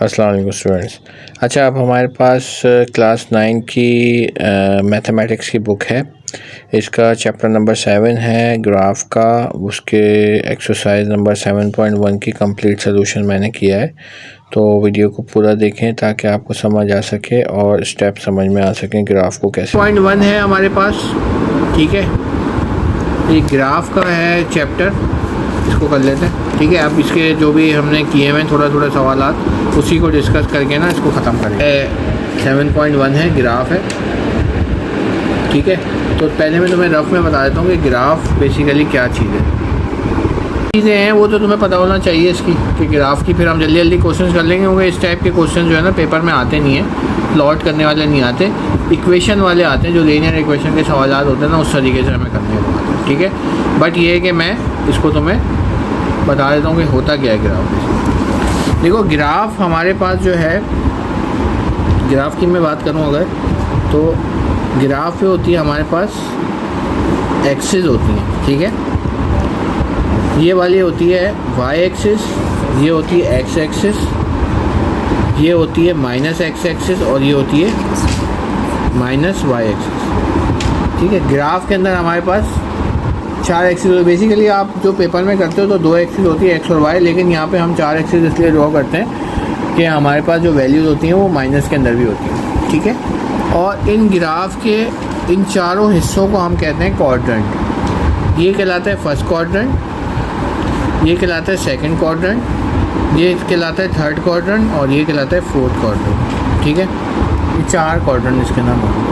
अस्सलाम वालेकुम स्टूडेंट्स। अच्छा, अब हमारे पास क्लास 9 की मैथमेटिक्स की बुक है। इसका चैप्टर नंबर 7 है ग्राफ का। उसके एक्सरसाइज नंबर 7.1 की कंप्लीट सलूशन मैंने किया है। तो वीडियो को पूरा देखें ताकि आपको समझ आ सके और स्टेप समझ में आ सकें ग्राफ को कैसे। 1 है हमारे पास, ठीक है। ये ग्राफ का है चैप्टर, इसको कर लेते हैं, ठीक है। अब इसके जो भी हमने किए हुए थोड़ा थोड़ा सवालात उसी को डिस्कस करके ना इसको ख़त्म करेंगे। 7.1 है, ग्राफ है, ठीक है। तो पहले मैं तुम्हें रफ में बता देता हूँ कि ग्राफ बेसिकली क्या चीज़ें हैं वो तो तुम्हें पता होना चाहिए इसकी कि ग्राफ की। फिर हम जल्दी जल्दी क्वेश्चन कर लेंगे, क्योंकि इस टाइप के क्वेश्चन जो है ना पेपर में आते नहीं हैं। प्लॉट करने वाले नहीं आते, इक्वेशन वाले आते हैं, जो लीनियर इक्वेशन के सवाल होते हैं ना, उस तरीके से हमें करने को आते हैं, ठीक है। बट ये है कि मैं इसको तुम्हें बता देता हूँ कि होता क्या है ग्राफ। देखो, ग्राफ हमारे पास जो है, ग्राफ की मैं बात करूँ अगर, तो ग्राफ पे होती है हमारे पास एक्सिस होती हैं, ठीक है। ये वाली होती है वाई एक्सिस, ये होती है एक्स एक्सिस, ये होती है माइनस एक्स एक्सिस, और ये होती है माइनस वाई एक्सिस, ठीक है। ग्राफ के अंदर हमारे पास 4 एक्सिस होती है। बेसिकली आप जो पेपर में करते हो तो 2 एक्सिस होती है, एक्स और वाई, लेकिन यहाँ पे हम 4 एक्सिस इसलिए ड्रॉ करते हैं कि हमारे पास जो वैल्यूज़ होती हैं वो माइनस के अंदर भी होती हैं, ठीक है। और इन ग्राफ के इन चारों हिस्सों को हम कहते हैं क्वाड्रेंट। ये कहलाता है फर्स्ट क्वाड्रेंट, ये कहलाता है सेकंड क्वाड्रेंट, ये कहलाता है थर्ड क्वाड्रेंट, और ये कहलाता है फोर्थ क्वाड्रेंट, ठीक है। ये 4 क्वाड्रेंट इसके नाम होंगे।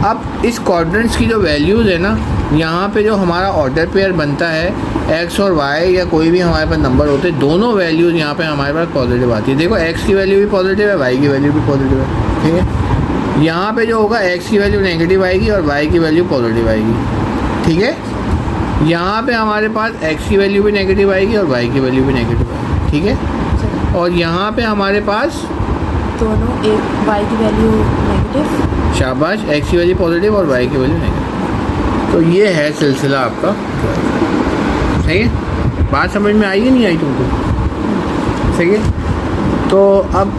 अब इस क्वाड्रेंट्स की जो वैल्यूज़ है ना, यहाँ पे जो हमारा ऑर्डर पेयर बनता है एक्स और वाई या कोई भी हमारे पास नंबर होते हैं, दोनों वैल्यूज़ यहाँ पे हमारे पास पॉजिटिव आती है। देखो, एक्स की वैल्यू भी पॉजिटिव है, वाई की वैल्यू भी पॉजिटिव है, ठीक है। यहाँ पे जो होगा एक्स की वैल्यू नेगेटिव आएगी और वाई की वैल्यू पॉजिटिव आएगी, ठीक है। यहाँ पे हमारे पास एक्स की वैल्यू भी नेगेटिव आएगी और वाई की वैल्यू भी नेगेटिव आएगी, ठीक है। और यहाँ पे हमारे पास दोनों, एक वाई की वैल्यू नेगेटिव, शाबाश, एक्स की वैल्यू पॉजिटिव और वाई की वैल्यू नेगेटिव। तो ये है सिलसिला आपका, सही है। बात समझ में आई है नहीं आई तुमको, सही है। तो अब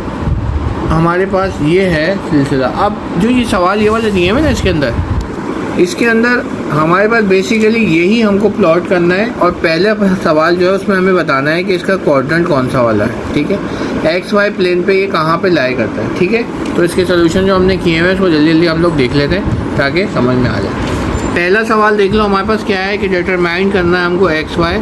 हमारे पास ये है सिलसिला। अब जो ये सवाल ये वाले दिए हुए ना इसके अंदर हमारे पास बेसिकली यही हमको प्लॉट करना है। और पहला सवाल जो है उसमें हमें बताना है कि इसका क्वाड्रेंट कौन सा वाला है, ठीक है। एक्स वाई प्लेन पे ये कहाँ पे लाई करता है, ठीक है। तो इसके सोल्यूशन जो हमने किए हुए हैं उसको जल्दी जल्दी हम लोग देख लेते हैं ताकि समझ में आ जाए। पहला सवाल देख लो, हमारे पास क्या है कि डिटरमाइन करना है हमको एक्स वाई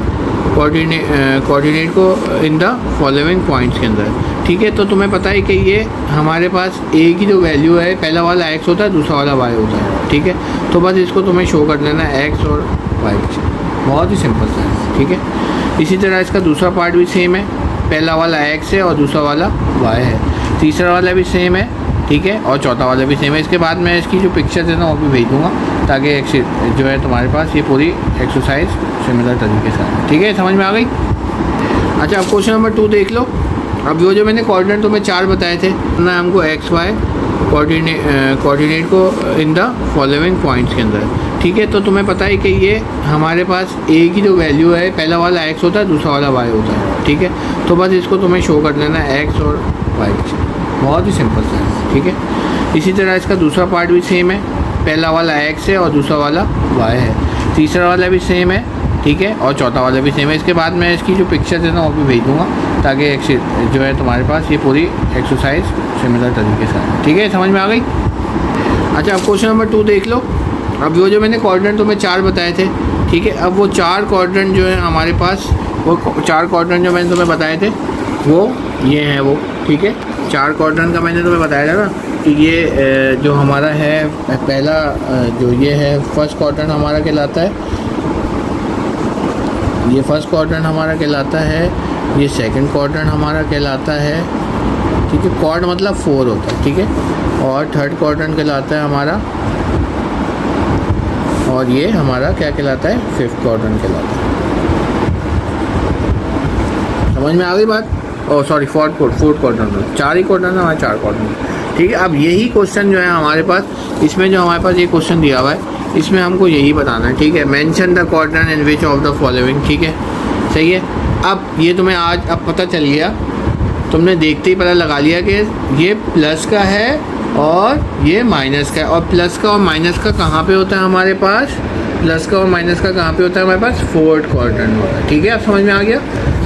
कोऑर्डिनेट को इन द फॉलोइंग पॉइंट्स के अंदर, ठीक है। तो तुम्हें पता है कि ये हमारे पास ए की जो वैल्यू है, पहला वाला एक्स होता है, दूसरा वाला वाई होता है, ठीक है। तो बस इसको तुम्हें शो कर देना है एक्स और वाई, बहुत ही सिंपल सा है, ठीक है। इसी तरह इसका दूसरा पार्ट भी सेम है, पहला वाला एक्स है और दूसरा वाला वाई है, तीसरा वाला भी सेम है, ठीक है, और चौथा वाला भी सेम है। इसके बाद मैं इसकी जो पिक्चर है ना वो भी भेज दूँगा ताकि जो है तुम्हारे पास ये पूरी एक्सरसाइज सिमिलर तरीके से आए, ठीक है। समझ में आ गई। अच्छा, अब क्वेश्चन नंबर 2 देख लो। अब जो मैंने कोऑर्डिनेट तुम्हें 4 बताए थे ना, हमको एक्स वाई कोऑर्डिनेट को इन द फॉलोइंग पॉइंट्स के अंदर, ठीक है। तो तुम्हें पता है कि ये हमारे पास ए की जो वैल्यू है, पहला वाला एक्स होता है, दूसरा वाला वाई होता है, ठीक है। तो बस इसको तुम्हें शो कर देना है एक्स और वाई, बहुत ही सिंपल सा है, ठीक है। इसी तरह इसका दूसरा पार्ट भी सेम है, पहला वाला एक्स है और दूसरा वाला वाई है, तीसरा वाला भी सेम है, ठीक है, और चौथा वाला भी सेम है। इसके बाद मैं इसकी जो पिक्चर है ना वो भी भेज दूँगा ताकि जो है तुम्हारे पास ये पूरी एक्सरसाइज सिमिलर तरीके से आए, ठीक है। समझ में आ गई। अच्छा, अब क्वेश्चन नंबर 2 देख लो। अब जो मैंने कोऑर्डिनेट तुम्हें 4 बताए थे, ठीक है। अब वो 4 कोऑर्डिनेट जो है हमारे पास, वो 4 कोऑर्डिनेट जो मैंने तुम्हें बताए थे वो ये हैं वो, ठीक है। 4 क्वाड्रेंट का मैंने तुम्हें बताया था ना कि ये जो हमारा है पहला जो ये है फर्स्ट क्वाड्रेंट हमारा कहलाता है, ये फर्स्ट क्वाड्रेंट हमारा कहलाता है, ये सेकंड क्वाड्रेंट हमारा कहलाता है, ठीक है। क्वाड मतलब 4 होता है, ठीक है। और थर्ड क्वाड्रेंट कहलाता है हमारा, और ये हमारा क्या कहलाता है, फिफ्थ क्वाड्रेंट कहलाता है। समझ में आ गई बात। ओह सॉरी, फोर्थ क्वाड्रेंट, 4 ही क्वाड्रेंट है हमारे, 4 क्वाड्रेंट, ठीक है। अब यही क्वेश्चन जो है हमारे पास, इसमें जो हमारे पास ये क्वेश्चन दिया हुआ है इसमें हमको यही बताना है, ठीक है। Mention the quadrant in which of the following, ठीक है, सही है। अब ये तुम्हें आज अब पता चल गया तुमने देखते ही पता लगा लिया कि ये प्लस का है और ये माइनस का है। और प्लस का और माइनस का कहाँ पे होता है हमारे पास? प्लस का और माइनस का कहाँ पे होता है हमारे पास? फोर्थ क्वाड्रेंट होता है। ठीक है, अब समझ में आ गया?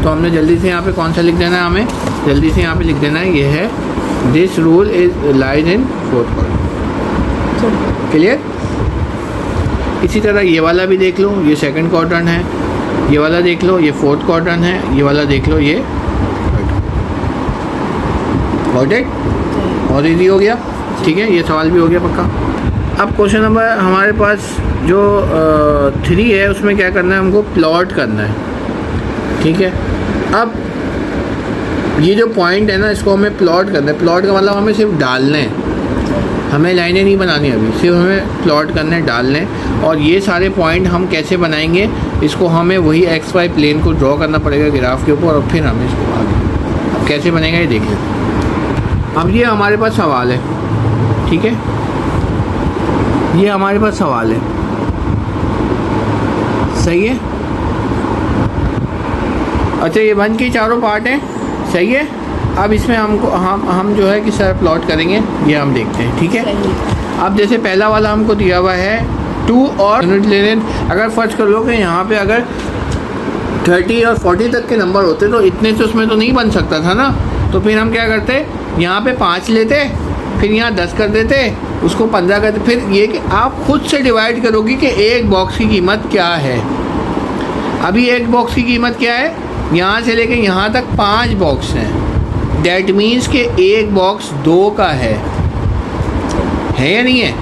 तो हमने जल्दी से यहाँ पे कौन सा लिख देना है? हमें जल्दी से यहाँ पे लिख देना है, ये है this rule is lies in fourth quadrant. Clear? इसी तरह ये वाला भी देख लो, ये सेकंड क्वाड्रेंट है। ये वाला देख लो, ये फोर्थ क्वाड्रेंट है। ये वाला देख लो, ये गॉट इट? और इजी हो गया। ठीक है, ये सवाल भी हो गया पक्का। अब क्वेश्चन नंबर हमारे पास जो 3 है, उसमें क्या करना है? हमको प्लॉट करना है। ठीक है, अब ये जो पॉइंट है ना, इसको हमें प्लॉट करना है। प्लॉट का मतलब हमें सिर्फ डालने हैं, हमें लाइनें नहीं बनानी अभी, सिर्फ हमें प्लॉट करने डालने। और ये सारे पॉइंट हम कैसे बनाएंगे? इसको हमें वही एक्स वाई प्लेन को ड्रॉ करना पड़ेगा ग्राफ के ऊपर, और फिर हमें इसको आगे अब कैसे बनेगा ये देख लेते हैं। अब ये हमारे पास सवाल है। ठीक है, ये हमारे पास सवाल है, सही है? अच्छा, ये 1 के चारों पार्ट हैं, सही है? अब इसमें हमको हम जो है कि सर प्लॉट करेंगे, ये हम देखते हैं। ठीक है, अब जैसे पहला वाला हमको दिया हुआ है 2 और यूनिट ले लें। अगर फर्ज कर लो कि यहाँ पे अगर 30 और 40 तक के नंबर होते तो इतने से उसमें तो नहीं बन सकता था ना। तो फिर हम क्या करते? यहाँ पे 5 लेते, फिर यहाँ 10 कर देते, उसको 15 करते। फिर ये कि आप खुद से डिवाइड करोगे कि एक बॉक्स की कीमत क्या है। अभी एक बॉक्स की कीमत क्या है? यहाँ से लेके यहाँ तक 5 बॉक्स हैं। डैट मीन्स कि एक बॉक्स 2 का है या नहीं है?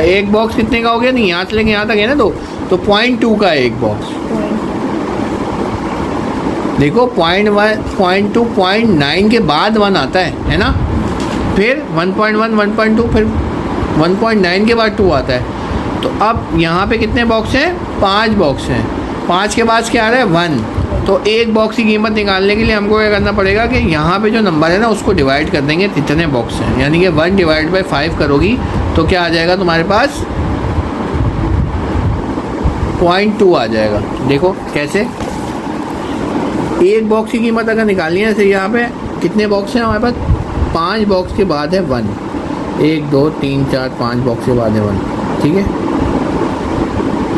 एक बॉक्स कितने का हो गया? नहीं, यहाँ से लेके यहाँ तक है ना 2, तो 0.2 का है एक बॉक्स। देखो 0.1, 0.2, 0.9 के बाद 1 आता है ना? फिर 1.1, 1.2, फिर 1.9 के बाद 2 आता है। तो अब यहाँ पे कितने बॉक्स हैं? 5 बॉक्स हैं। 5 के बाद क्या आ रहा है? 1। तो एक बॉक्स की कीमत निकालने के लिए हमको क्या करना पड़ेगा कि यहाँ पे जो नंबर है ना, उसको डिवाइड कर देंगे कितने बॉक्स हैं, यानी कि 1 डिवाइड बाई 5 करोगी तो क्या आ जाएगा तुम्हारे पास? 0.2 आ जाएगा। देखो कैसे, एक बॉक्स की कीमत अगर निकालनी है, यहाँ पे कितने बॉक्स हैं हमारे पास? 5 बॉक्स के बाद है 1, 1 2 3 4 5 बॉक्स के बाद है 1। ठीक है,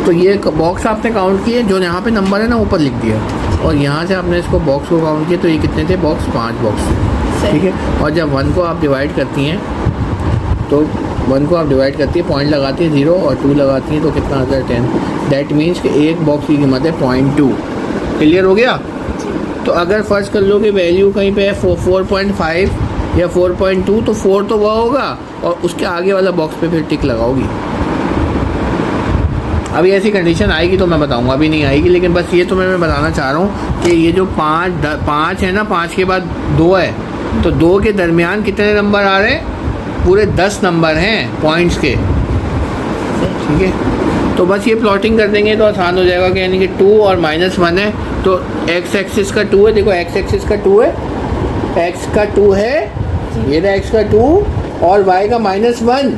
तो ये बॉक्स आपने काउंट किए, जो यहाँ पे नंबर है ना ऊपर लिख दिया, और यहाँ से आपने इसको बॉक्स को काउंट किया, तो ये कितने थे? Box 5 box. ठीक है, और जब 1 को आप डिवाइड करती हैं तो 1 को आप डिवाइड करती है, पॉइंट लगाती है 0 और 2 लगाती हैं, तो कितना आता है? 10। दैट मीन्स कि एक बॉक्स की कीमत है 0.2। क्लियर हो गया? तो अगर फर्ज कर लो कि वैल्यू कहीं पे है 4.5 या 4.2, तो 4 तो वह होगा, और उसके आगे वाला बॉक्स पे फिर टिक लगाओगी। अभी ऐसी कंडीशन आएगी तो मैं बताऊंगा, अभी नहीं आएगी, लेकिन बस ये तो मैं बताना चाह रहा हूँ कि ये जो 5 है ना, 5 के बाद 2 है, तो 2 के दरमियान कितने नंबर आ रहे हैं? पूरे 10 नंबर हैं पॉइंट्स के। ठीक है, तो बस ये प्लॉटिंग कर देंगे तो आसान हो जाएगा कि यानी कि 2 और -1 है, तो एक्स एक्सिस का 2 है। देखो एक्स एक्सिस का 2 है, एक्स का 2 है, ये रहा एक्स का 2, और वाई का -1।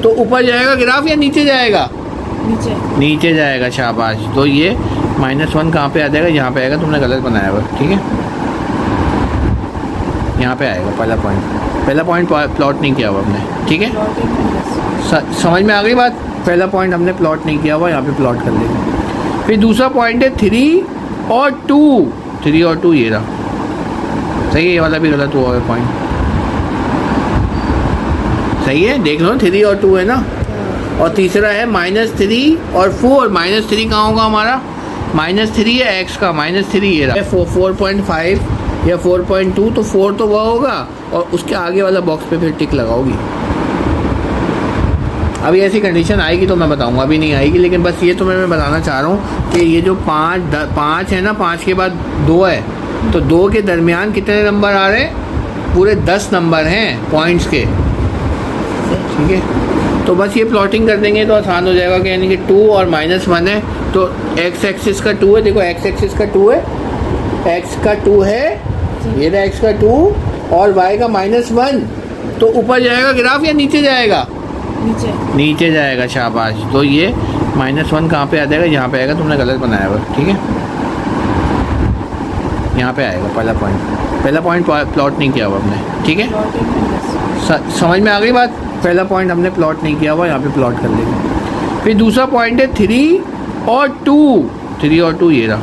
तो ऊपर जाएगा ग्राफ या नीचे जाएगा? नीचे जाएगा। शाबाश। तो ये -1 कहाँ पे आ जाएगा? यहाँ पे आएगा, तुमने गलत बनाया हुआ। ठीक है, यहाँ पे आएगा पहला पॉइंट प्लॉट नहीं किया हुआ हमने। ठीक है, समझ में आ गई बात? पहला पॉइंट हमने प्लॉट नहीं किया हुआ, यहाँ पे प्लॉट कर लेंगे। फिर दूसरा पॉइंट है 3 और 2, 3 और 2 ये रहा। सही है, ये वाला भी गलत हुआ है पॉइंट। सही है, देख लो 3 और 2 है ना। और तीसरा है -3 और 4। -3 कहाँ होगा हमारा? -3 है एक्स का, -3 ये रहा। 4.5 या 4.2, तो 4 तो वह होगा, और उसके आगे वाला बॉक्स पे फिर टिक लगाओगी। अभी ऐसी कंडीशन आएगी तो मैं बताऊंगा, अभी नहीं आएगी, लेकिन बस ये तो मैं बताना चाह रहा हूँ कि ये जो 5 है ना, 5 के बाद 2 है, तो 2 के दरमियान कितने नंबर आ रहे हैं? पूरे 10 नंबर हैं पॉइंट्स के। ठीक है, तो बस ये प्लॉटिंग कर देंगे तो आसान हो जाएगा कि यानी कि 2 और -1 है, तो एक्स एक्सिस का 2 है। देखो एक्स एक्सिस का 2 है, एक्स का 2 है, ये रहा एक्स का 2, और वाई का -1। तो ऊपर जाएगा ग्राफ या नीचे जाएगा? नीचे जाएगा। शाबाश। तो ये -1 कहाँ पे आ जाएगा? यहाँ पे आएगा, तुमने गलत बनाया हुआ। ठीक है, यहाँ पे आएगा पहला पॉइंट। पहला पॉइंट प्लॉट नहीं किया हुआ हमने, ठीक है। प्लॉटिंग एंड समझ में आ गई बात। पहला पॉइंट हमने प्लॉट नहीं किया हुआ, यहाँ पे प्लॉट कर लेंगे। फिर दूसरा पॉइंट है 3 और 2, 3 और 2 ये रहा,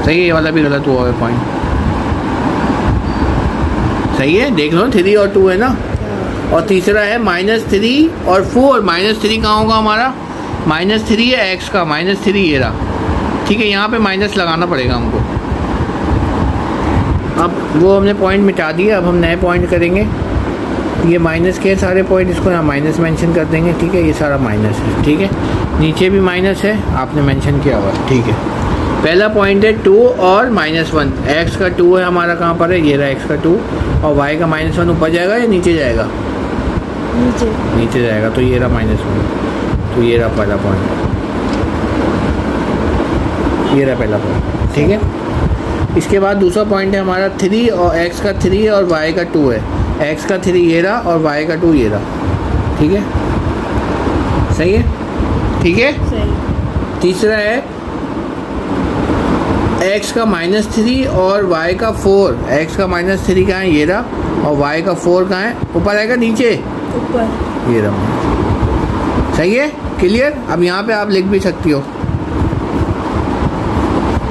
सही है। ये वाला भी गलत हुआ है पॉइंट, सही है, देख लो 3 और 2 है ना। और तीसरा है -3 और 4। -3 कहाँ होगा हमारा, -3 है x का, -3 ये रहा, ठीक है। यहाँ पे माइनस लगाना पड़ेगा हमको। अब वो हमने पॉइंट मिटा दिया, अब हम नए पॉइंट करेंगे। ये माइनस के सारे पॉइंट, इसको यहाँ माइनस मेंशन कर देंगे, ठीक है। ये सारा माइनस है, ठीक है। नीचे भी माइनस है, आपने मेंशन किया हुआ, ठीक है। पहला पॉइंट है 2 और -1। x का 2 है हमारा, कहाँ पर है, ये रहा x का 2, और y का -1 ऊपर जाएगा या नीचे जाएगा, नीचे जाएगा, तो ये रहा -1, तो ये रहा पहला पॉइंट, ये रहा पहला पॉइंट, ठीक है। इसके बाद दूसरा पॉइंट है हमारा 3 और x का 3 और y का 2 है। x का 3 ये रहा और y का 2 ये रहा, ठीक है, सही है, ठीक है। सही। तीसरा है x का -3 और y का 4। x का -3 कहाँ है, ये रहा, और y का 4 कहाँ है, ऊपर आएगा नीचे, ऊपर, ये रहा, सही है, क्लियर। अब यहाँ पे आप लिख भी सकती हो,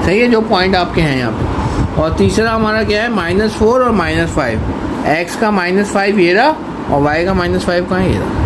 सही है, जो पॉइंट आपके हैं यहाँ पे। और तीसरा हमारा क्या है, -4 और -5। x का -5 ये रहा और y का -5 कहाँ है, ये रहा,